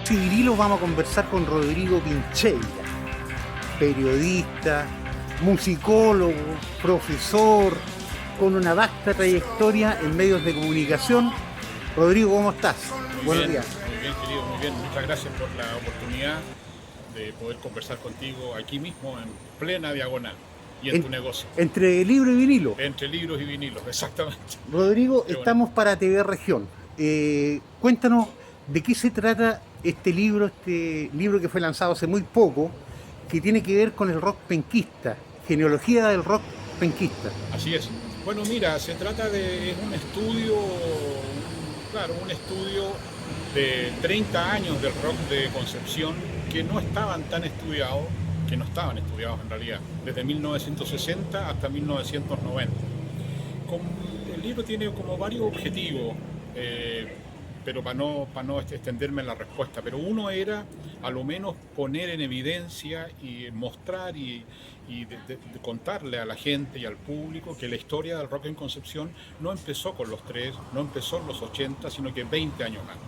noche de vinilo vamos a conversar con Rodrigo Pincheira, periodista, musicólogo, profesor, con una vasta trayectoria en medios de comunicación. Rodrigo, ¿cómo estás? Buenos días. Muy bien, querido, muy bien. Muchas gracias por la oportunidad de poder conversar contigo aquí mismo, en plena diagonal y en tu negocio. Entre libro y vinilo. Entre libros y vinilos, exactamente. Rodrigo, Qué estamos para TV Región. Cuéntanos de qué se trata este libro que fue lanzado hace muy poco, que tiene que ver con el rock penquista, genealogía del rock penquista. Así es. Bueno, mira, se trata de un estudio, un estudio de 30 años del rock de Concepción que no estaban estudiados en realidad, desde 1960 hasta 1990. El libro tiene como varios objetivos, pero para no extenderme en la respuesta, pero uno era a lo menos poner en evidencia y mostrar y de contarle a la gente y al público que la historia del rock en Concepción no empezó con los tres, no empezó en los 80, sino que 20 años antes.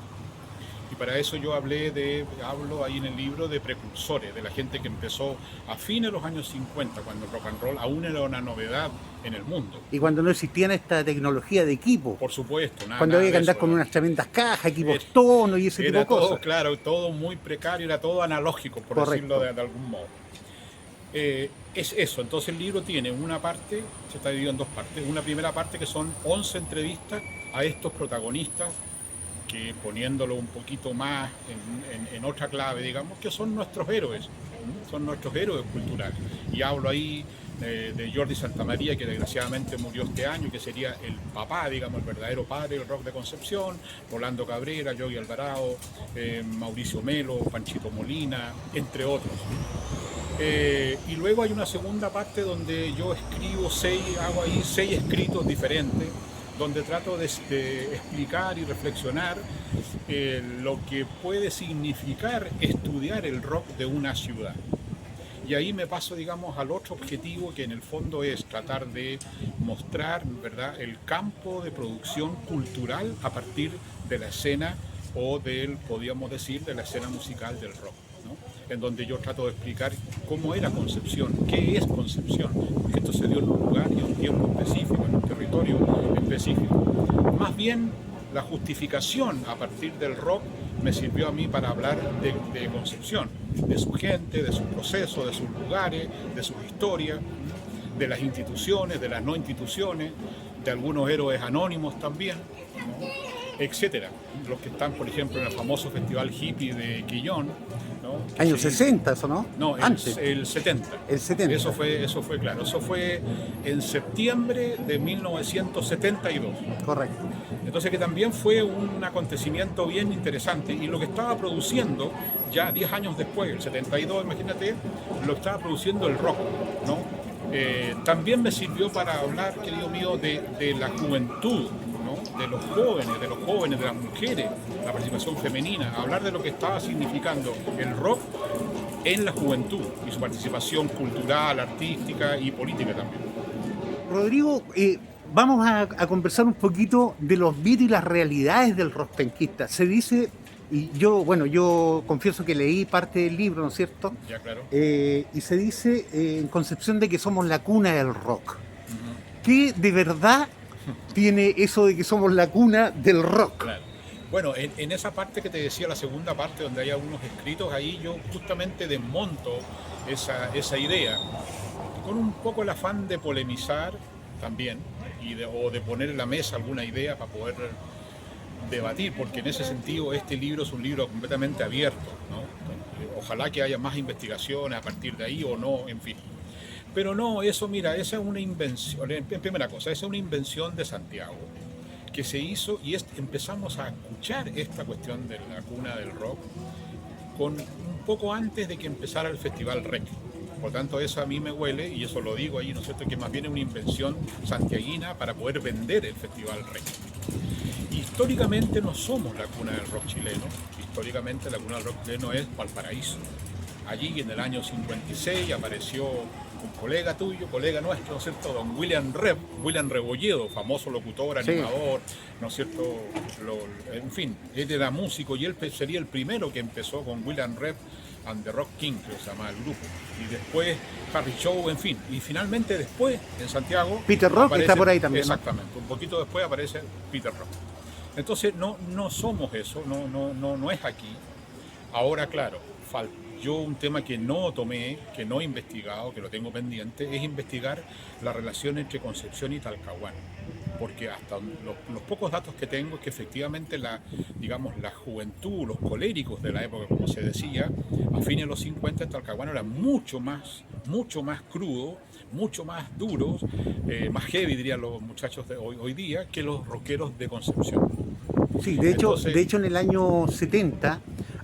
Y para eso yo hablo ahí en el libro de precursores, de la gente que empezó a fines de los años 50, cuando el rock and roll aún era una novedad en el mundo. Y cuando no existía esta tecnología de equipo. Por supuesto. Cuando había que andar con unas tremendas cajas, equipos tono y ese tipo de cosas. Todo, claro, todo muy precario, era todo analógico, por decirlo de algún modo. Es eso, entonces el libro tiene una parte, se está dividido en dos partes. Una primera parte que son 11 entrevistas a estos protagonistas, que poniéndolo un poquito más en otra clave, digamos, que son nuestros héroes culturales. Y hablo ahí de Jordi Santamaría, que desgraciadamente murió este año, que sería el papá, digamos, el verdadero padre del rock de Concepción, Rolando Cabrera, Yogi Alvarado, Mauricio Melo, Panchito Molina, entre otros. Y luego hay una segunda parte donde yo hago ahí 6 escritos diferentes, donde trato de explicar y reflexionar lo que puede significar estudiar el rock de una ciudad. Y ahí me paso, digamos, al otro objetivo, que en el fondo es tratar de mostrar, ¿verdad?, el campo de producción cultural a partir de la escena podríamos decir, de la escena musical del rock, ¿no? En donde yo trato de explicar cómo era Concepción, qué es Concepción, porque esto se dio en un lugar y en un tiempo específico, en un territorio específico. Más bien, la justificación a partir del rock me sirvió a mí para hablar de Concepción, de su gente, de sus procesos, de sus lugares, de sus historias, de las instituciones, de las no instituciones, de algunos héroes anónimos también, ¿no?, etcétera. Los que están, por ejemplo, en el famoso festival hippie de Quillón, ¿no? Años 60, eso, ¿no? No, antes. El 70. El 70. Eso fue claro. Eso fue en septiembre de 1972. Correcto. Entonces, que también fue un acontecimiento bien interesante, y lo que estaba produciendo ya 10 años después, el 72, imagínate, lo que estaba produciendo el rock, ¿no? También me sirvió para hablar, querido mío, de la juventud, ¿no?, de los jóvenes, de las mujeres, la participación femenina, hablar de lo que estaba significando el rock en la juventud y su participación cultural, artística y política también. Rodrigo, vamos a conversar un poquito de los mitos y las realidades del rock penquista. Se dice, y yo confieso que leí parte del libro, ¿no es cierto? Ya, claro. Y se dice en Concepción de que somos la cuna del rock. ¿Qué de verdad tiene eso de que somos la cuna del rock? Claro. Bueno, en esa parte que te decía, la segunda parte, donde hay algunos escritos, ahí yo justamente desmonto esa idea, con un poco el afán de polemizar también, o de poner en la mesa alguna idea para poder debatir, porque en ese sentido este libro es un libro completamente abierto, ¿no? Ojalá que haya más investigaciones a partir de ahí o no, en fin. Pero no, esa es una invención, en primera cosa, esa es una invención de Santiago, que se hizo, y empezamos a escuchar esta cuestión de la cuna del rock un poco antes de que empezara el Festival Rec. Por tanto, eso a mí me huele, y eso lo digo ahí, ¿no es cierto?, que más bien es una invención santiaguina para poder vender el Festival Rec. Históricamente no somos la cuna del rock chileno, históricamente la cuna del rock chileno es Valparaíso. Allí en el año 56 apareció un colega tuyo, colega nuestro, ¿no es cierto? Don William Rebolledo, famoso locutor, Sí. animador, ¿no es cierto? En fin, él era músico y él sería el primero que empezó con William Rep and the Rock King, que se llama el grupo. Y después Harry Show, en fin. Y finalmente después, en Santiago... Peter Rock está por ahí también, ¿no? Exactamente. Un poquito después aparece Peter Rock. Entonces no somos eso, no es aquí. Ahora, claro, yo un tema que no tomé, que no he investigado, que lo tengo pendiente, es investigar la relación entre Concepción y Talcahuano. Porque hasta los pocos datos que tengo es que efectivamente la juventud, los coléricos de la época, como se decía, a fines de los 50 en Talcahuano eran mucho más crudo, mucho más duros, más heavy dirían los muchachos de hoy día, que los rockeros de Concepción. Sí, de hecho en el año 70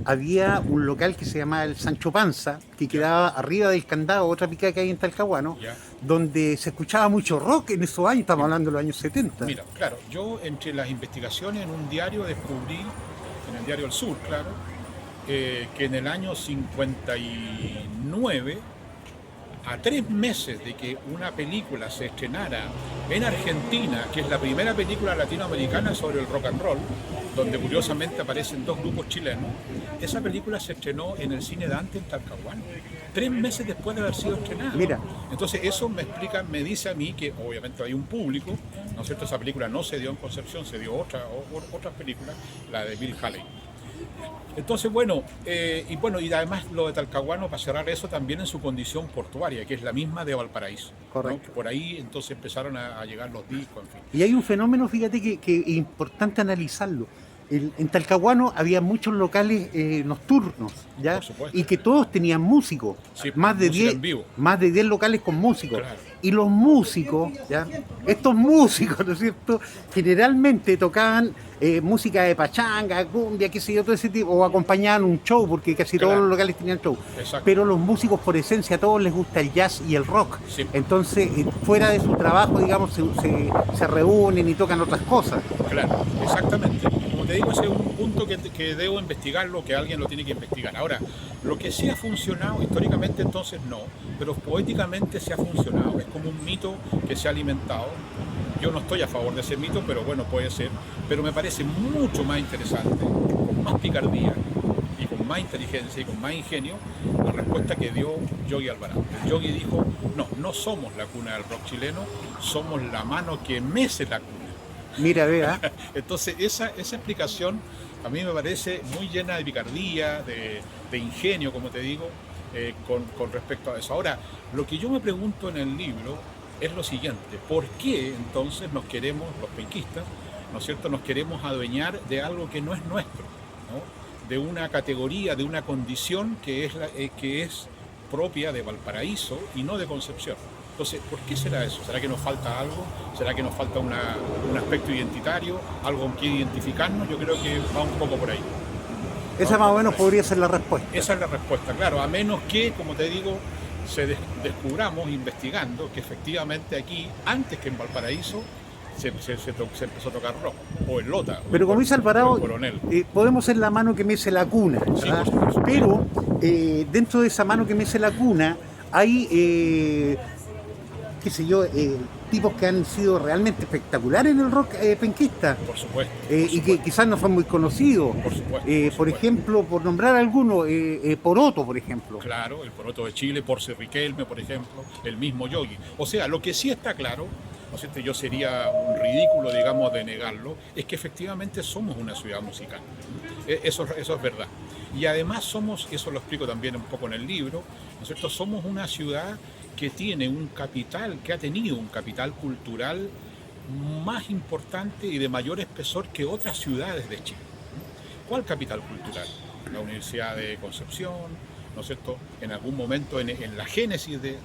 había un local que se llamaba el Sancho Panza, que quedaba arriba del Candado, otra picada que hay en Talcahuano, Ya. donde se escuchaba mucho rock en esos años, estamos hablando de los años 70. Mira, claro, yo entre las investigaciones en un diario descubrí, en el diario El Sur, claro, que en el año 59, a 3 meses de que una película se estrenara en Argentina, que es la primera película latinoamericana sobre el rock and roll, donde curiosamente aparecen 2 grupos chilenos, esa película se estrenó en el Cine Dante en Talcahuano, 3 meses después de haber sido estrenada. Mira. Entonces eso me dice a mí que obviamente hay un público, ¿no es cierto? Esa película no se dio en Concepción, se dio otras películas, la de Bill Haley. Entonces, y además lo de Talcahuano, para cerrar eso, también en su condición portuaria, que es la misma de Valparaíso. Correcto. ¿No? Por ahí entonces empezaron a llegar los discos, en fin. Y hay un fenómeno, fíjate, que es importante analizarlo. En Talcahuano había muchos locales nocturnos, ¿ya? Por supuesto. Y que todos tenían músicos, Sí, más de música 10, en vivo. más de 10 locales con músicos. Claro. Y los músicos, ¿ya? Estos músicos, ¿no es cierto? Generalmente tocaban música de pachanga, cumbia, qué sé yo, todo ese tipo, o acompañaban un show, porque casi Claro. todos los locales tenían show. Exacto. Pero los músicos, por esencia, a todos les gusta el jazz y el rock. Sí. Entonces, fuera de su trabajo, digamos, se reúnen y tocan otras cosas. Claro, exactamente. Como te digo, ese es un punto que debo investigarlo, que alguien lo tiene que investigar. Ahora, lo que sí ha funcionado, históricamente entonces no, pero poéticamente sí ha funcionado. Es como un mito que se ha alimentado. Yo no estoy a favor de ese mito, pero bueno, puede ser. Pero me parece mucho más interesante, con más picardía y con más inteligencia y con más ingenio, la respuesta que dio Yogi Alvarado. El Yogi dijo, no somos la cuna del rock chileno, somos la mano que mece la cuna. Mira, vea. Entonces esa explicación a mí me parece muy llena de picardía, de ingenio, como te digo, con respecto a eso. Ahora, lo que yo me pregunto en el libro es lo siguiente: ¿por qué entonces nos queremos, los penquistas, ¿no es cierto?, nos queremos adueñar de algo que no es nuestro, ¿no? De una categoría, de una condición que es propia de Valparaíso y no de Concepción? Entonces, ¿por qué será eso? ¿Será que nos falta algo? ¿Será que nos falta un aspecto identitario? ¿Algo con que identificarnos? Yo creo que va un poco por ahí. Esa más o menos podría ser la respuesta. Esa es la respuesta, claro, a menos que, como te digo, descubramos investigando que efectivamente aquí, antes que en Valparaíso, se empezó a tocar rock, o en Lota, Pero como dice Alvarado, o en Coronel. podemos ser la mano que mece la cuna, Sí, ¿verdad? por supuesto. Pero dentro de esa mano que mece la cuna hay, qué sé yo, tipos que han sido realmente espectaculares en el rock penquista. Por supuesto. Y que quizás no son muy conocidos. Por supuesto, Por ejemplo, por nombrar algunos, Poroto, por ejemplo. Claro, el Poroto de Chile, Porce Riquelme, por ejemplo, el mismo Yogi. O sea, lo que sí está claro, ¿no es cierto?, yo sería un ridículo, digamos, de negarlo, es que efectivamente somos una ciudad musical. Eso es verdad. Y además somos, eso lo explico también un poco en el libro, ¿no es cierto?, somos una ciudad que tiene un capital, que ha tenido un capital cultural más importante y de mayor espesor que otras ciudades de Chile. ¿Cuál capital cultural? La Universidad de Concepción, ¿no es cierto? En algún momento, en la génesis de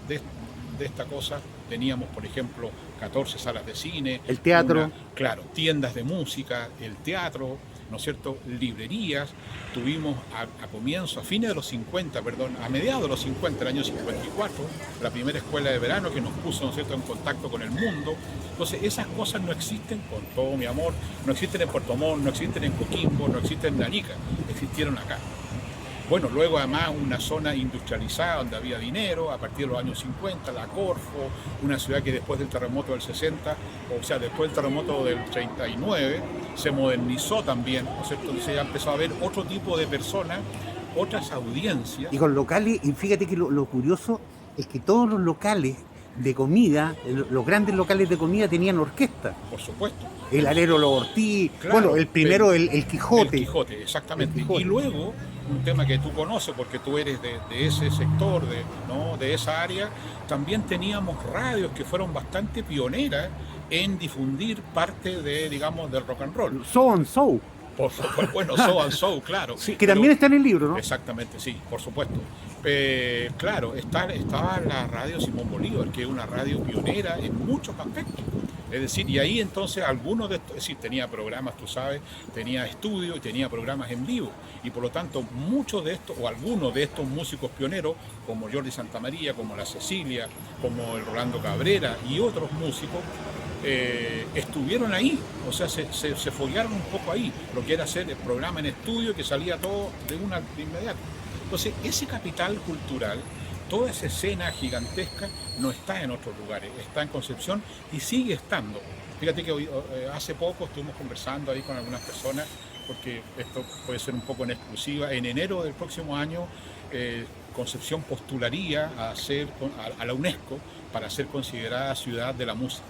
esta cosa, teníamos, por ejemplo, 14 salas de cine. El teatro. Claro, tiendas de música, el teatro, ¿no es cierto?, librerías. Tuvimos a fines de los 50, perdón, a mediados de los 50, el año 54, la primera escuela de verano que nos puso, ¿no es cierto?, en contacto con el mundo. Entonces, esas cosas no existen, con todo mi amor, no existen en Puerto Montt, no existen en Coquimbo, no existen en Arica, existieron acá. Bueno, luego además una zona industrializada donde había dinero, a partir de los años 50, la Corfo, una ciudad que después del terremoto del 60, o sea, después del terremoto del 39, se modernizó también, ¿no es cierto? Entonces ya empezó a haber otro tipo de personas, otras audiencias. Y con locales, y fíjate que lo curioso es que todos los locales de comida, los grandes locales de comida tenían orquesta. Por supuesto. El Alero Los Ortiz, Claro, bueno, el primero, el Quijote. El Quijote, exactamente. El Quijote. Y luego, un tema que tú conoces porque tú eres de ese sector, ¿no? De esa área, también teníamos radios que fueron bastante pioneras en difundir parte de, digamos, del rock and roll. So and So. Bueno, So and So, claro. Sí, que también está en el libro, ¿no? Exactamente, sí, por supuesto. Claro, estaba la radio Simón Bolívar, que es una radio pionera en muchos aspectos. Es decir, y ahí entonces algunos de estos, es decir, tenía programas, tú sabes, tenía estudio y tenía programas en vivo. Y por lo tanto, muchos de estos, o algunos de estos músicos pioneros, como Jordi Santamaría, como la Cecilia, como el Rolando Cabrera y otros músicos, estuvieron ahí, o sea, se foguearon un poco ahí, lo que era hacer el programa en estudio que salía todo de inmediato. Entonces, ese capital cultural, toda esa escena gigantesca no está en otros lugares, está en Concepción y sigue estando. Fíjate que hace poco estuvimos conversando ahí con algunas personas, porque esto puede ser un poco en exclusiva. En enero del próximo año, Concepción postularía a la UNESCO para ser considerada ciudad de la música.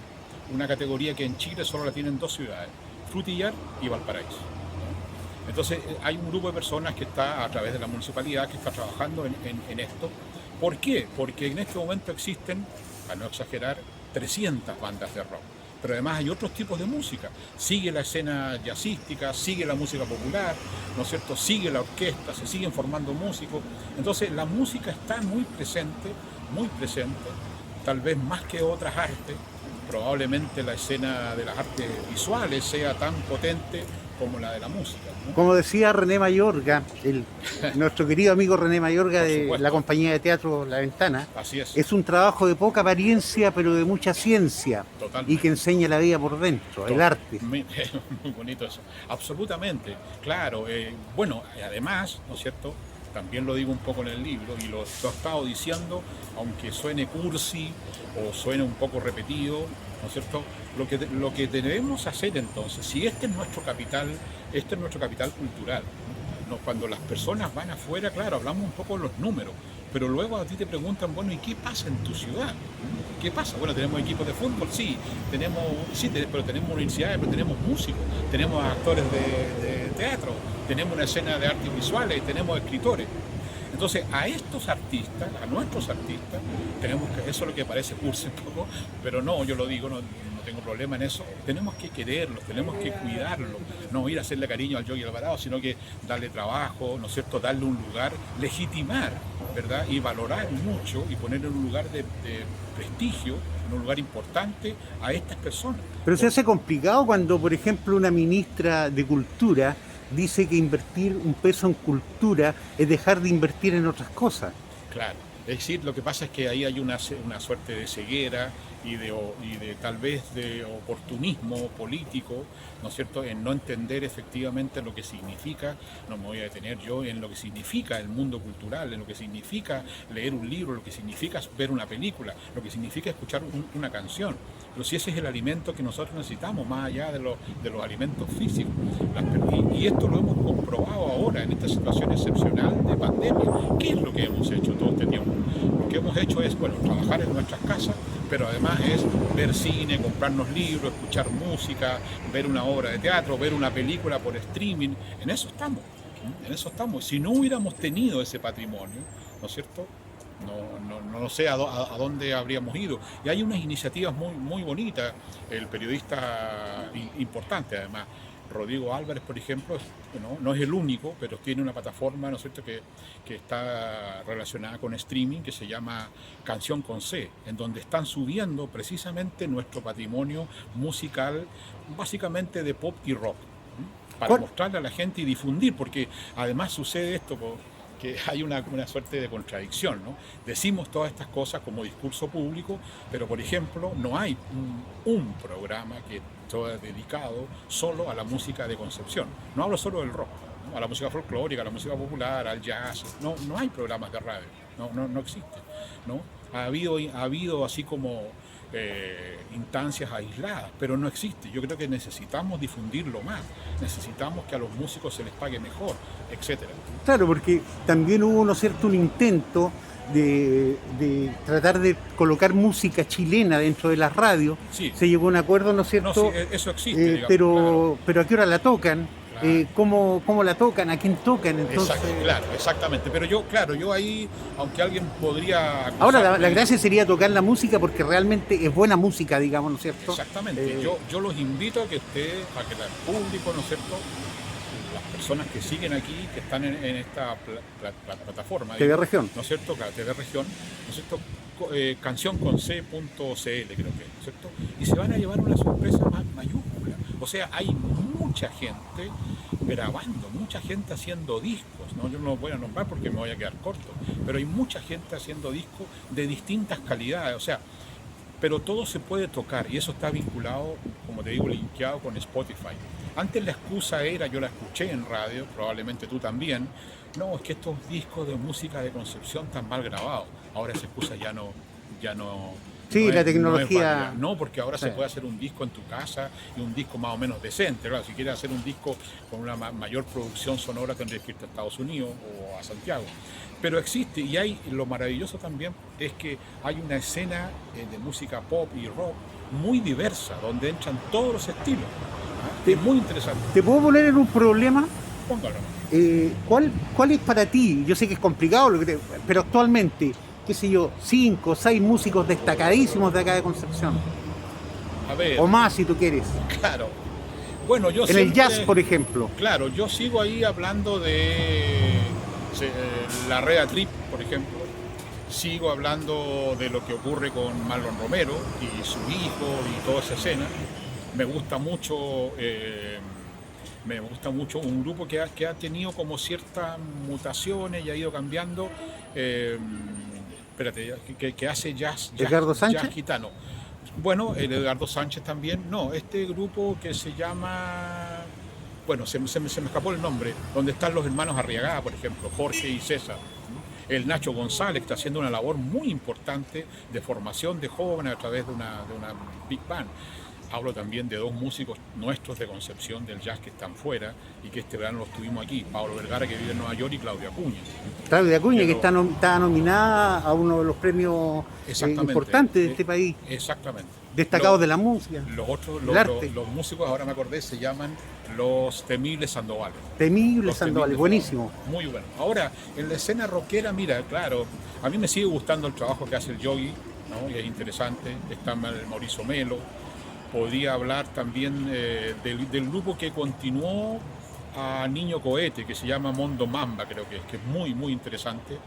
Una categoría que en Chile solo la tienen dos ciudades, Frutillar y Valparaíso. Entonces hay un grupo de personas que está a través de la municipalidad que está trabajando en esto. ¿Por qué? Porque en este momento existen, para no exagerar, 300 bandas de rock. Pero además hay otros tipos de música. Sigue la escena jazzística, sigue la música popular, ¿no es cierto? Sigue la orquesta, se siguen formando músicos. Entonces la música está muy presente, tal vez más que otras artes. Probablemente la escena de las artes visuales sea tan potente como la de la música, ¿no? Como decía René Mayorga, nuestro querido amigo René Mayorga de la compañía de teatro La Ventana, así es un trabajo de poca apariencia pero de mucha ciencia. Totalmente. Y que enseña la vida por dentro, el arte. Muy bonito eso, absolutamente, claro. Bueno, además, ¿no es cierto? También lo digo un poco en el libro y lo he estado diciendo, aunque suene cursi o suene un poco repetido, ¿no es cierto? Lo que debemos hacer entonces, si este es nuestro capital cultural, ¿no? Cuando las personas van afuera, claro, hablamos un poco de los números, pero luego a ti te preguntan, bueno, ¿y qué pasa en tu ciudad? ¿Qué pasa? Bueno, tenemos equipos de fútbol, sí, pero tenemos universidades, pero tenemos músicos, tenemos actores de teatro, tenemos una escena de artes visuales, tenemos escritores. Entonces, a estos artistas, a nuestros artistas, tenemos que, eso es lo que parece cursi un poco, pero no, yo lo digo, no tengo problema en eso, tenemos que quererlos, tenemos que cuidarlos, no ir a hacerle cariño al Yogi Alvarado, sino que darle trabajo, ¿no es cierto?, darle un lugar, legitimar, ¿verdad?, y valorar mucho y poner en un lugar de prestigio, en un lugar importante a estas personas. Pero se hace complicado cuando, por ejemplo, una ministra de Cultura dice que invertir un peso en cultura es dejar de invertir en otras cosas. Claro, es decir, lo que pasa es que ahí hay una suerte de ceguera y de tal vez de oportunismo político, ¿no es cierto?, en no entender efectivamente lo que significa, no me voy a detener yo en lo que significa el mundo cultural, en lo que significa leer un libro, lo que significa ver una película, lo que significa escuchar una canción. Pero si ese es el alimento que nosotros necesitamos, más allá de los alimentos físicos. Y esto lo hemos comprobado ahora en esta situación excepcional de pandemia. ¿Qué es lo que hemos hecho todo este tiempo? Lo que hemos hecho es, bueno, trabajar en nuestras casas, pero además es ver cine, comprarnos libros, escuchar música, ver una obra de teatro, ver una película por streaming. En eso estamos, en eso estamos. Si no hubiéramos tenido ese patrimonio, ¿no es cierto?, no sé a dónde habríamos ido. Y hay unas iniciativas muy bonitas. El periodista importante, además, Rodrigo Álvarez, por ejemplo, no es el único, pero tiene una plataforma, ¿no es cierto?, que está relacionada con streaming, que se llama Canción con C, en donde están subiendo precisamente nuestro patrimonio musical, básicamente de pop y rock, para mostrarle a la gente y difundir, porque además sucede esto, que hay una suerte de contradicción, ¿no? Decimos todas estas cosas como discurso público, pero por ejemplo no hay un programa que sea dedicado solo a la música de Concepción. No hablo solo del rock, ¿no? A la música folclórica, a la música popular, al jazz. No hay programas de radio, no existen, ¿no? Ha habido así como instancias aisladas, pero no existe. Yo creo que necesitamos difundirlo más, necesitamos que a los músicos se les pague mejor, etcétera. Claro, porque también hubo, ¿no es cierto?, un intento de tratar de colocar música chilena dentro de las radios. Sí. Se llegó a un acuerdo, ¿no es cierto? No, sí, eso existe, digamos, pero ¿a qué hora la tocan? Claro. ¿Cómo la tocan? ¿A quién tocan? Entonces... Claro, exactamente. Pero yo ahí, aunque alguien podría... Ahora, la gracia sería tocar la música porque realmente es buena música, digamos, ¿no es cierto? Exactamente. Yo los invito a que el público, ¿no es cierto?, las personas que siguen aquí, que están en esta plataforma. TV Región. ¿No es cierto? TV Región, ¿no es cierto? Cancionconc.cl, creo que, ¿no es cierto? Y se van a llevar una sorpresa más mayúscula. O sea, hay mucha gente grabando, mucha gente haciendo discos, ¿no? Yo no los voy a nombrar porque me voy a quedar corto, pero hay mucha gente haciendo discos de distintas calidades, o sea, pero todo se puede tocar y eso está vinculado, como te digo, linkeado con Spotify. Antes la excusa era, yo la escuché en radio, probablemente tú también, no, es que estos discos de música de Concepción están mal grabados. Ahora esa excusa ya no sí, no la es, tecnología. No, porque ahora sí. Se puede hacer un disco en tu casa y un disco más o menos decente. Claro, si quieres hacer un disco con una mayor producción sonora tendrías que irte a Estados Unidos o a Santiago. Pero existe y lo maravilloso también es que hay una escena de música pop y rock muy diversa, donde entran todos los estilos. Es muy interesante. ¿Te puedo poner en un problema? Póngalo. ¿Cuál es para ti? Yo sé que es complicado, pero actualmente, qué sé yo, 5 o 6 músicos destacadísimos de acá de Concepción. A ver. O más, si tú quieres. Claro. Bueno, yo en el jazz, por ejemplo. Claro, yo sigo ahí hablando de la Rea Trip, por ejemplo. Sigo hablando de lo que ocurre con Marlon Romero y su hijo y toda esa escena. Me gusta mucho un grupo que ha tenido como ciertas mutaciones y ha ido cambiando. Que hace jazz ¿Edgardo Sánchez? Jazz gitano. Bueno, el Edgardo Sánchez también. No, este grupo que se llama... Bueno, se me escapó el nombre. Donde están los hermanos Arriagada, por ejemplo, Jorge y César. El Nacho González, que está haciendo una labor muy importante de formación de jóvenes a través de una Big Band. Hablo también de 2 músicos nuestros de Concepción del jazz que están fuera y que este verano los tuvimos aquí. Pablo Vergara, que vive en Nueva York, y Claudia Acuña. Claudia Acuña, que está nominada a uno de los premios importantes de este país. Exactamente. Destacados de la música. Los músicos, ahora me acordé, se llaman los Temibles Sandovales. Temibles Sandovales, buenísimo. Muy bueno. Ahora, en la escena rockera, mira, claro, a mí me sigue gustando el trabajo que hace el Yogi, ¿no? Y es interesante. Está el Mauricio Melo. Podría hablar también del grupo que continuó a Niño Cohete, que se llama Mondo Mamba, creo que es muy, muy interesante.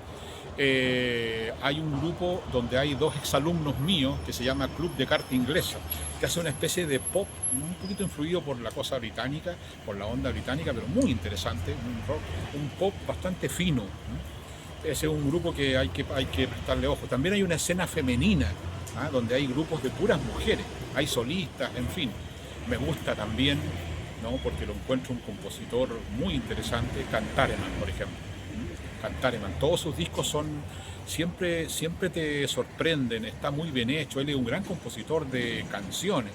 Hay un grupo donde hay 2 exalumnos míos que se llama Club de Carta Inglesa, que hace una especie de pop un poquito influido por la cosa británica, por la onda británica, pero muy interesante, un pop bastante fino. Ese es un grupo que hay que prestarle ojo. También hay una escena femenina, donde hay grupos de puras mujeres, hay solistas, en fin. Me gusta también, ¿no? Porque lo encuentro un compositor muy interesante, Cantareman, por ejemplo. Cantareman, todos sus discos son siempre te sorprenden, está muy bien hecho, él es un gran compositor de canciones.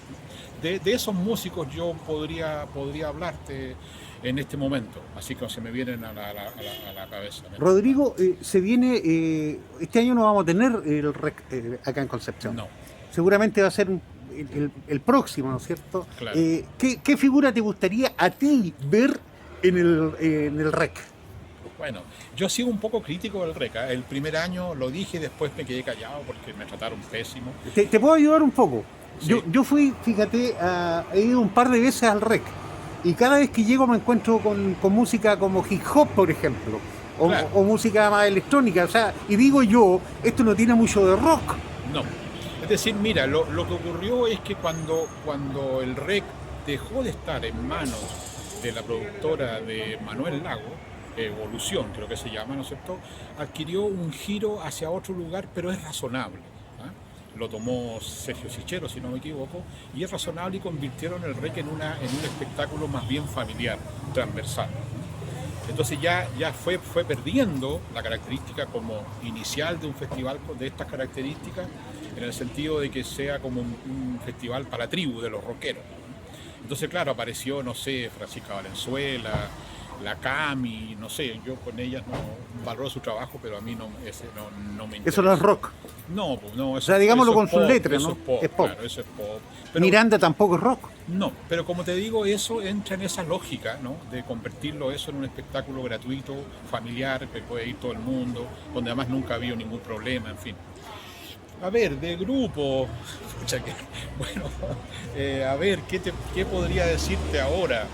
De esos músicos yo podría hablarte en este momento, así que se me vienen a la cabeza. Rodrigo, se viene, este año no vamos a tener el REC acá en Concepción. No. Seguramente va a ser el próximo, ¿no es cierto? Claro. ¿Qué figura te gustaría a ti ver en el REC? Bueno, yo sigo un poco crítico del REC. El primer año lo dije y después me quedé callado porque me trataron pésimo. ¿Te puedo ayudar un poco? Sí. Yo fui, fíjate, he ido un par de veces al REC y cada vez que llego me encuentro con música como hip hop, por ejemplo, claro. o música más electrónica, o sea, y digo yo, esto no tiene mucho de rock. No, es decir, mira, lo que ocurrió es que cuando el REC dejó de estar en manos de la productora de Manuel Lago, Evolución creo que se llama, ¿no es cierto?, adquirió un giro hacia otro lugar, pero es razonable. Lo tomó Sergio Sichero, si no me equivoco, y es razonable y convirtieron el REC en un espectáculo más bien familiar, transversal. Entonces ya fue perdiendo la característica como inicial de un festival de estas características, en el sentido de que sea como un festival para la tribu de los rockeros. Entonces, claro, apareció, no sé, Francisca Valenzuela, la Cami, no sé, yo con ellas no valoro su trabajo, pero a mí no me interesa. Eso no es rock. No, pues no. O sea, digámoslo con sus letras, ¿no? ¿no? Es pop. Claro, eso es pop. Pero, Miranda tampoco es rock. No, pero como te digo, eso entra en esa lógica, ¿no? De convertirlo eso en un espectáculo gratuito, familiar, que puede ir todo el mundo, donde además nunca ha habido ningún problema, en fin. A ver, de grupo, bueno, a ver, ¿qué podría decirte ahora?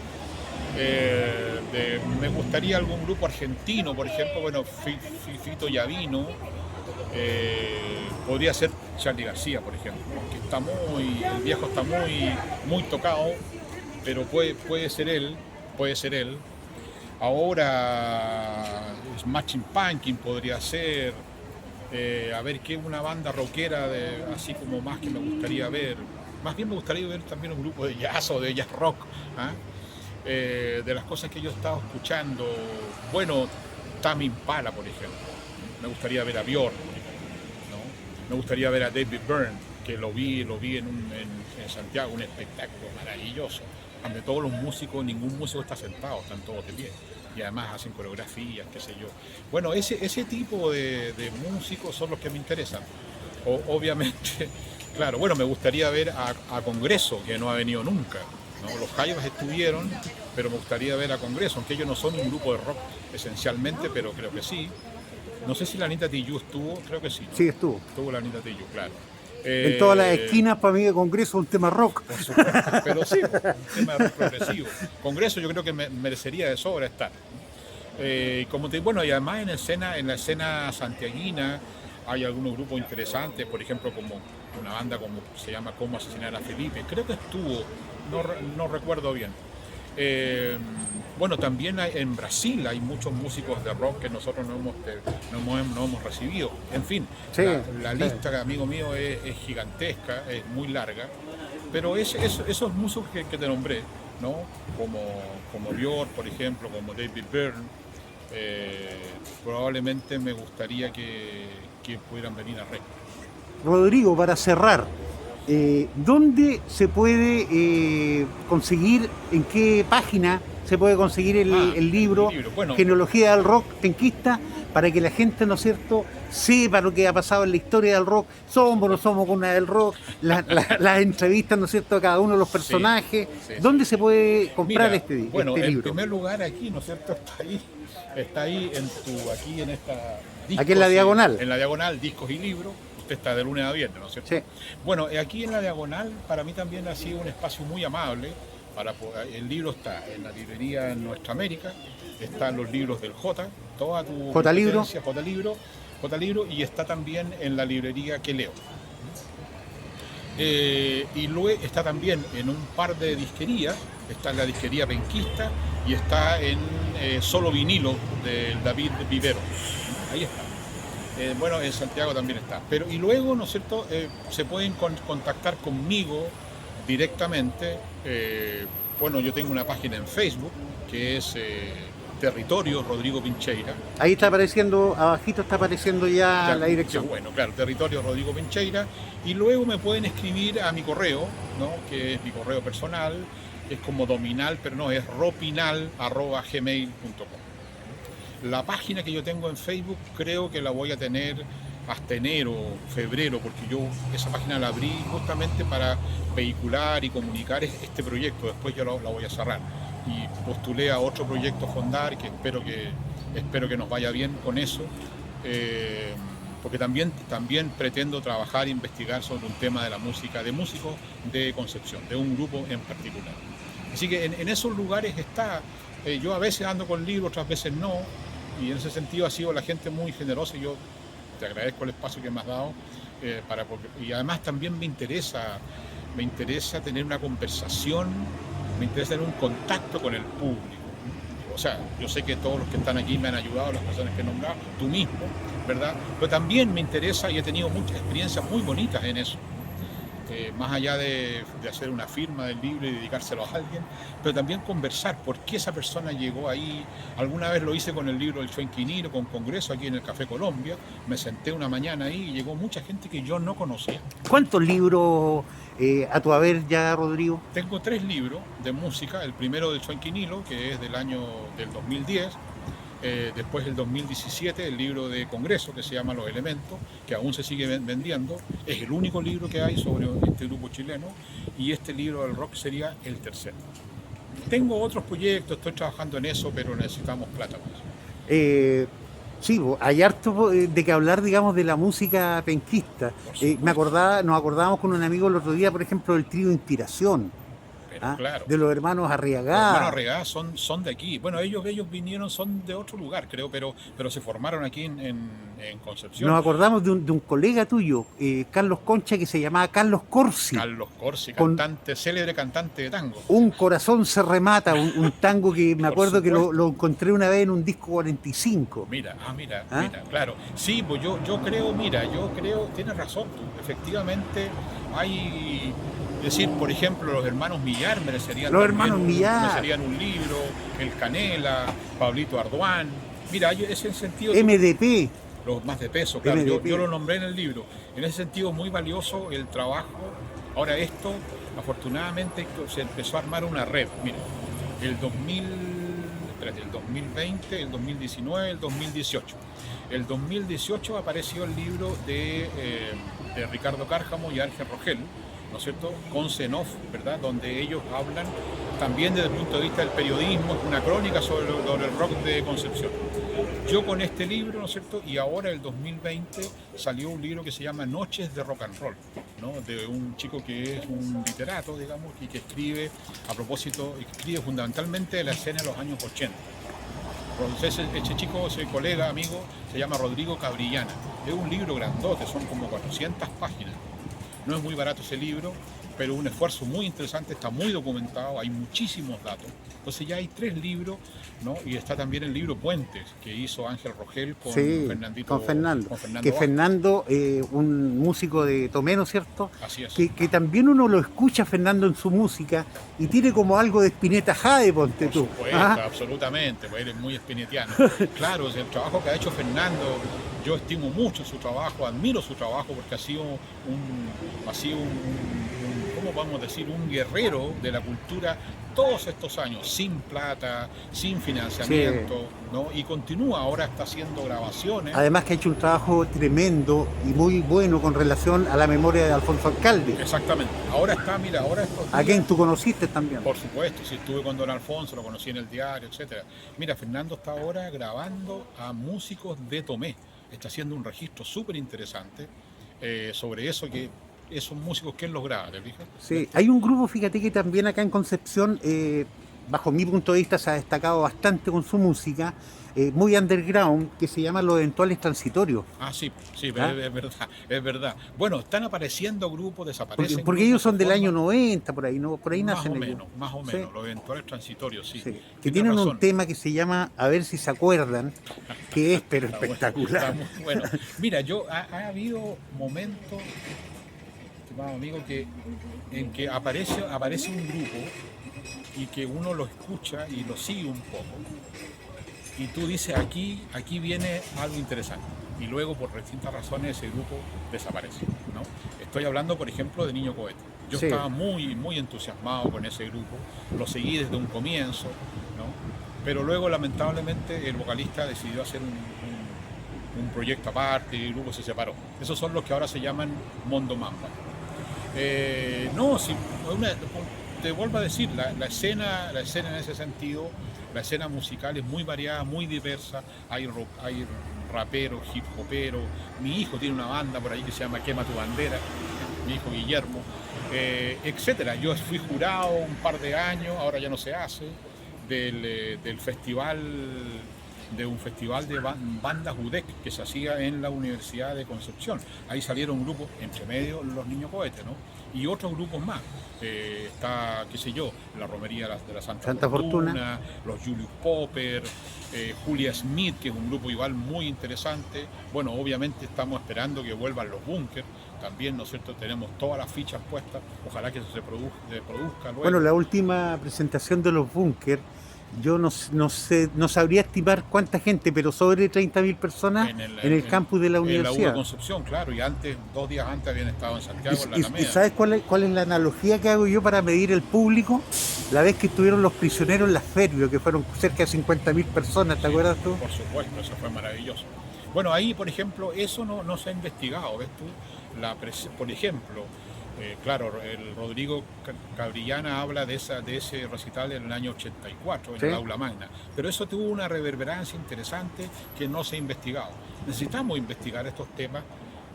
Me gustaría algún grupo argentino, por ejemplo, bueno, Fito Yavino, podría ser Charly García, por ejemplo, que el viejo está muy tocado, pero puede ser él. Ahora Smashing Pumpkins podría ser. A ver, qué una banda rockera así como más que me gustaría ver. Más bien me gustaría ver también un grupo de jazz o de jazz rock. De las cosas que yo he estado escuchando, bueno, Tame Impala, por ejemplo. Me gustaría ver a Björk, ¿no? Me gustaría ver a David Byrne, que lo vi en Santiago, un espectáculo maravilloso, donde todos los músicos, ningún músico está sentado, están todos de pie. Y además hacen coreografías, qué sé yo. Bueno, ese tipo de músicos son los que me interesan. Obviamente, claro, bueno, me gustaría ver a Congreso, que no ha venido nunca, ¿no? Los Jaivas estuvieron, pero me gustaría ver a Congreso, aunque ellos no son un grupo de rock esencialmente, pero creo que sí. No sé si la Anita Tijoux estuvo, creo que sí, ¿no? Sí, estuvo. Estuvo la Anita Tijoux, claro. En todas las esquinas, para mí, de Congreso es un tema rock. Por supuesto, pero sí, un tema progresivo. Congreso yo creo que merecería de sobra estar. Bueno, y además en la escena santiaguina hay algunos grupos interesantes, por ejemplo, como una banda como se llama Cómo asesinar a Felipe, creo que estuvo, no recuerdo bien. Bueno, también en Brasil hay muchos músicos de rock que nosotros no hemos recibido. En fin, sí, la lista, amigo mío, es gigantesca, es muy larga, pero esos músicos que te nombré, ¿no? Como Björk, por ejemplo, como David Byrne, probablemente me gustaría que pudieran venir a REC. Rodrigo, para cerrar, ¿dónde se puede conseguir, en qué página se puede conseguir el libro, bueno, Genealogía del Rock Penquista, para que la gente, ¿no es cierto?, sepa lo que ha pasado en la historia del rock, somos o no somos con una del rock, las entrevistas, ¿no es cierto?, a cada uno de los personajes? Sí. ¿Dónde se puede comprar este libro? Bueno, en primer lugar aquí, ¿no es cierto?, está ahí aquí en esta... Discos, aquí en la diagonal. En la diagonal, discos y libros. Usted está de lunes a viernes, ¿no es cierto? Sí. Bueno, aquí en la diagonal para mí también ha sido un espacio muy amable. El libro está en la librería Nuestra América, están los libros del J, toda tu J-Libro, y está también en la librería Que Leo. Y luego está también en un par de disquerías, está en la disquería Penquista y está en Solo Vinilo del David Vivero. Ahí está. Bueno, en Santiago también está. Y luego, ¿no es cierto?, se pueden contactar conmigo directamente. Bueno, yo tengo una página en Facebook que es Territorio Rodrigo Pincheira. Ahí está apareciendo, abajito está apareciendo ya la dirección. Bueno, claro, Territorio Rodrigo Pincheira. Y luego me pueden escribir a mi correo, ¿no?, que es mi correo personal, que es como dominal, pero no, es ropinal@gmail.com. La página que yo tengo en Facebook creo que la voy a tener hasta enero, febrero, porque yo esa página la abrí justamente para vehicular y comunicar este proyecto. Después yo la voy a cerrar. Y postulé a otro proyecto Fondar, que espero que nos vaya bien con eso, porque también pretendo trabajar e investigar sobre un tema de la música, de músicos de Concepción, de un grupo en particular. Así que en esos lugares está, yo a veces ando con libros, otras veces no, y en ese sentido ha sido la gente muy generosa y yo te agradezco el espacio que me has dado, y además también me interesa tener una conversación, me interesa tener un contacto con el público. O sea, yo sé que todos los que están aquí me han ayudado, las personas que he nombrado, tú mismo, ¿verdad? Pero también me interesa y he tenido muchas experiencias muy bonitas en eso. más allá de hacer una firma del libro y dedicárselo a alguien, pero también conversar por qué esa persona llegó ahí. Alguna vez lo hice con el libro del Chuenquinilo, con Congreso aquí en el Café Colombia. Me senté una mañana ahí y llegó mucha gente que yo no conocía. ¿Cuántos libros a tu haber ya, Rodrigo? Tengo 3 libros de música. El primero del Chuenquinilo, que es del 2010. Después el 2017 el libro de Congreso que se llama Los Elementos, que aún se sigue vendiendo, es el único libro que hay sobre este grupo chileno, y este libro del rock sería el tercero. Tengo otros proyectos, estoy trabajando en eso, pero necesitamos plata para eso. Sí, hay harto de que hablar, digamos, de la música penquista. Nos acordábamos con un amigo el otro día, por ejemplo, del trío Inspiración. Claro. De los hermanos Arriagada. Los hermanos Arriagada son de aquí. Bueno, ellos vinieron, son de otro lugar, creo, pero se formaron aquí en Concepción. Nos acordamos de un colega tuyo, Carlos Concha, que se llamaba Carlos Corsi. Carlos Corsi, célebre cantante de tango. Un corazón se remata, un tango que me acuerdo que lo encontré una vez en un disco 45. Mira, claro. Sí, pues yo creo, tienes razón tú, efectivamente hay... Es decir, por ejemplo, los hermanos Millar merecerían un libro, el Canela, Pablito Arduán. Mira, ese sentido... MDP. Los más de peso, claro. Yo lo nombré en el libro. En ese sentido, muy valioso el trabajo. Ahora esto, afortunadamente, se empezó a armar una red. Mira, el 2020, el 2019, el 2018. El 2018 apareció el libro de Ricardo Cárcamo y Ángel Rogel, ¿no es cierto?, con Zenov, ¿verdad?, donde ellos hablan también desde el punto de vista del periodismo, una crónica sobre el rock de Concepción. Yo con este libro, ¿no es cierto?, y ahora el 2020 salió un libro que se llama Noches de Rock and Roll, ¿no?, de un chico que es un literato, digamos, y que escribe fundamentalmente de la escena de los años 80. Entonces, este chico, ese colega, amigo, se llama Rodrigo Cabrillana. Es un libro grandote, son como 400 páginas. No es muy barato ese libro, pero un esfuerzo muy interesante, está muy documentado, hay muchísimos datos. Entonces ya hay 3 libros, ¿no? Y está también el libro Puentes, que hizo Ángel Rogel con Fernando. Que Fernando, un músico de Tomé, ¿cierto? Así es. Que también uno lo escucha a Fernando en su música y tiene como algo de Spinetta Jade, ponte tú. Por supuesto, absolutamente, pues él es muy spinettiano. Claro, el trabajo que ha hecho Fernando, yo estimo mucho su trabajo, admiro su trabajo porque ha sido ¿cómo vamos a decir?, un guerrero de la cultura todos estos años, sin plata, sin financiamiento, sí, ¿no? Y continúa, ahora está haciendo grabaciones. Además que ha hecho un trabajo tremendo y muy bueno con relación a la memoria de Alfonso Alcalde. Exactamente. Ahora está, mira, ¿A quien tú conociste también? Por supuesto, sí, estuve con don Alfonso, lo conocí en el diario, etcétera. Mira, Fernando está ahora grabando a músicos de Tomé. Está haciendo un registro súper interesante sobre eso, que esos músicos que él los graba, ¿te fijas? Sí, hay un grupo, fíjate, que también acá en Concepción, bajo mi punto de vista, se ha destacado bastante con su música, muy underground, que se llama Los Eventuales Transitorios. Ah, sí, es verdad. Bueno, están apareciendo grupos, desaparecen. Porque ellos son del año 90, por ahí, ¿no? Por ahí nacen ellos. Más o menos, Los Eventuales Transitorios, sí. Que tienen un tema que se llama, a ver si se acuerdan, que es pero espectacular. Bueno, mira, ha habido momentos, amigo, en que aparece un grupo y que uno lo escucha y lo sigue un poco y tú dices, aquí viene algo interesante, y luego por distintas razones ese grupo desaparece, ¿no? Estoy hablando, por ejemplo, de Niño Cohete. Yo estaba muy, muy entusiasmado con ese grupo, lo seguí desde un comienzo, ¿no? Pero luego lamentablemente el vocalista decidió hacer un proyecto aparte y el grupo se separó. Esos son los que ahora se llaman Mondo Mamba. Te vuelvo a decir, la escena en ese sentido, la escena musical es muy variada, muy diversa. Hay raperos, hip hoperos. Mi hijo tiene una banda por ahí que se llama Quema tu Bandera, mi hijo Guillermo, etcétera. Yo fui jurado un par de años, ahora ya no se hace, del festival de un festival de bandas UDEC que se hacía en la Universidad de Concepción. Ahí salieron grupos, entre medio los Niños Cohetes, ¿no? Y otros grupos más. Está, qué sé yo, la Romería de la Santa Fortuna, los Julius Popper, Julia Smith, que es un grupo igual muy interesante. Bueno, obviamente estamos esperando que vuelvan los Bunkers. También, ¿no es cierto?, tenemos todas las fichas puestas. Ojalá que eso se produzca luego. Bueno, la última presentación de los Bunkers, yo no sabría estimar cuánta gente, pero sobre 30.000 personas en el campus de la universidad. En la U de Concepción, claro, y antes, 2 días antes habían estado en Santiago, en la Alameda. ¿Y sabes cuál es la analogía que hago yo para medir el público? La vez que estuvieron los prisioneros en la Feria, que fueron cerca de 50.000 personas, ¿te acuerdas tú? Por supuesto, eso fue maravilloso. Bueno, ahí, por ejemplo, eso no se ha investigado, ¿ves tú? Por ejemplo, claro, el Rodrigo Cabrillana habla de ese recital en el año 84, en el Aula Magna, pero eso tuvo una reverberancia interesante que no se ha investigado. Necesitamos investigar estos temas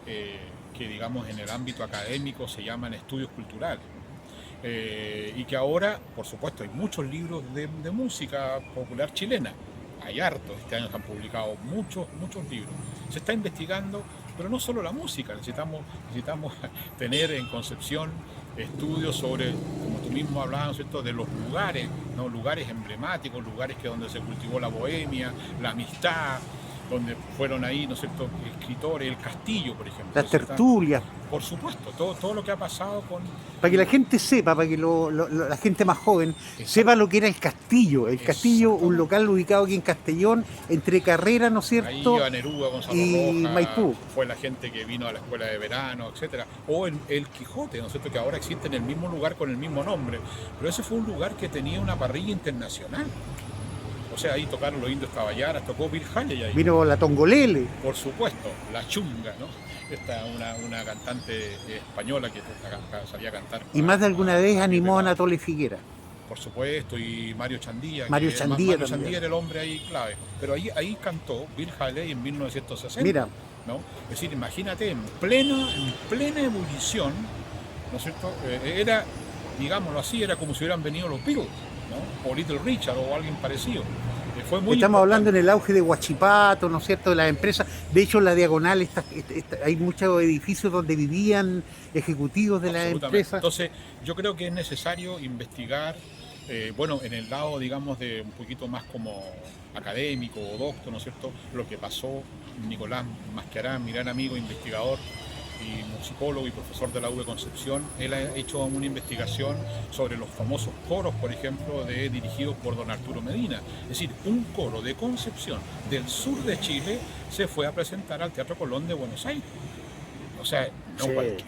que, digamos, en el ámbito académico se llaman estudios culturales. Y que ahora, por supuesto, hay muchos libros de música popular chilena. Hay hartos, este año se han publicado muchos libros. Se está investigando, pero no solo la música, necesitamos tener en Concepción estudios sobre, como tú mismo hablabas, ¿cierto?, de los lugares, ¿no? Lugares emblemáticos, lugares donde se cultivó la bohemia, la amistad, donde fueron ahí, ¿no es cierto?, escritores, el castillo, por ejemplo. Las tertulias. Por supuesto, todo lo que ha pasado con... Para que la gente sepa, para que la gente más joven sepa lo que era el castillo. El castillo, un local ubicado aquí en Castellón, entre Carrera, ¿no es cierto? Ahí iba Neruda, Gonzalo y Rojas, Maipú. Fue la gente que vino a la escuela de verano, etcétera. O el Quijote, ¿no es cierto?, que ahora existe en el mismo lugar con el mismo nombre. Pero ese fue un lugar que tenía una parrilla internacional. O sea, ahí tocaron los Indios Caballaras, tocó Bill Haley ahí. Vino la Tongolele. Por supuesto, la Chunga, ¿no? Esta una cantante española que salía a cantar. Y más de alguna vez animó a Anatole Figuera. Por supuesto, y Mario Chandía. Mario Chandía era el hombre ahí clave. Pero ahí cantó Bill Haley en 1960. Mira. ¿No? Es decir, imagínate, en plena ebullición, ¿no es cierto? Era, digámoslo así, era como si hubieran venido los Beatles, ¿no? O Little Richard o alguien parecido. Fue muy Estamos importante. hablando en el auge de Huachipato, ¿no es cierto?, de las empresas. De hecho, en la Diagonal hay muchos edificios donde vivían ejecutivos de las empresas. Entonces, yo creo que es necesario investigar, bueno, en el lado, digamos, de un poquito más como académico o docto, ¿no es cierto?, lo que pasó. Nicolás Mascarán, mi gran amigo, investigador y musicólogo y profesor de la U de Concepción, él ha hecho una investigación sobre los famosos coros, por ejemplo, dirigidos por don Arturo Medina. Es decir, un coro de Concepción del sur de Chile se fue a presentar al Teatro Colón de Buenos Aires. O sea,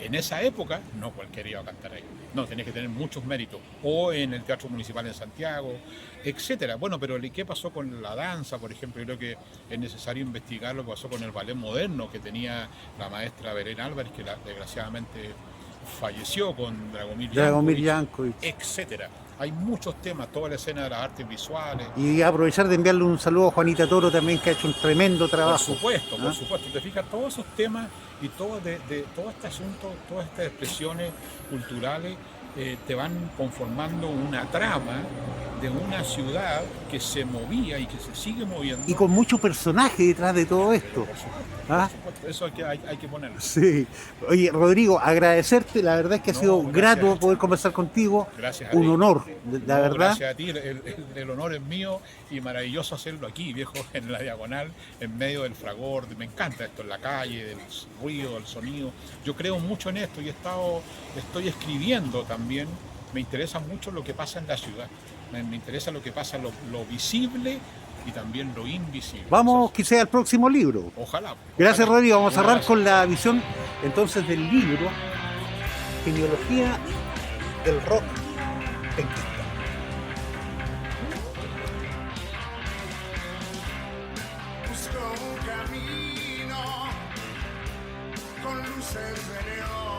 en esa época no cualquiera iba a cantar ahí. No, tenés que tener muchos méritos. O en el Teatro Municipal en Santiago, etcétera. Bueno, pero ¿qué pasó con la danza, por ejemplo? Yo creo que es necesario investigar lo que pasó con el ballet moderno que tenía la maestra Belén Álvarez, que desgraciadamente falleció con Dragomir Yankovic, etcétera. Hay muchos temas, toda la escena de las artes visuales. Y aprovechar de enviarle un saludo a Juanita Toro también, que ha hecho un tremendo trabajo. Por supuesto. Te fijas, todos esos temas y todo este asunto, todas estas expresiones culturales te van conformando una trama de una ciudad que se movía y que se sigue moviendo. Y con mucho personaje detrás de todo esto. Por supuesto, ¿Ah? Eso hay que ponerlo. Sí. Oye, Rodrigo, agradecerte, la verdad es que ha sido grato poder conversar contigo. Gracias a un ti. honor, la verdad. Gracias a ti, el honor es mío y maravilloso hacerlo aquí, viejo, en la Diagonal, en medio del fragor. Me encanta esto, en la calle, del ruido, del sonido. Yo creo mucho en esto y estoy escribiendo también. Me interesa mucho lo que pasa en la ciudad. Me interesa lo que pasa, lo visible y también lo invisible. Vamos, que sea el próximo libro. Ojalá. Gracias, Rodrigo. Vamos a cerrar con la visión entonces del libro Genealogía del Rock Penquista. Busco un camino con luces de neón.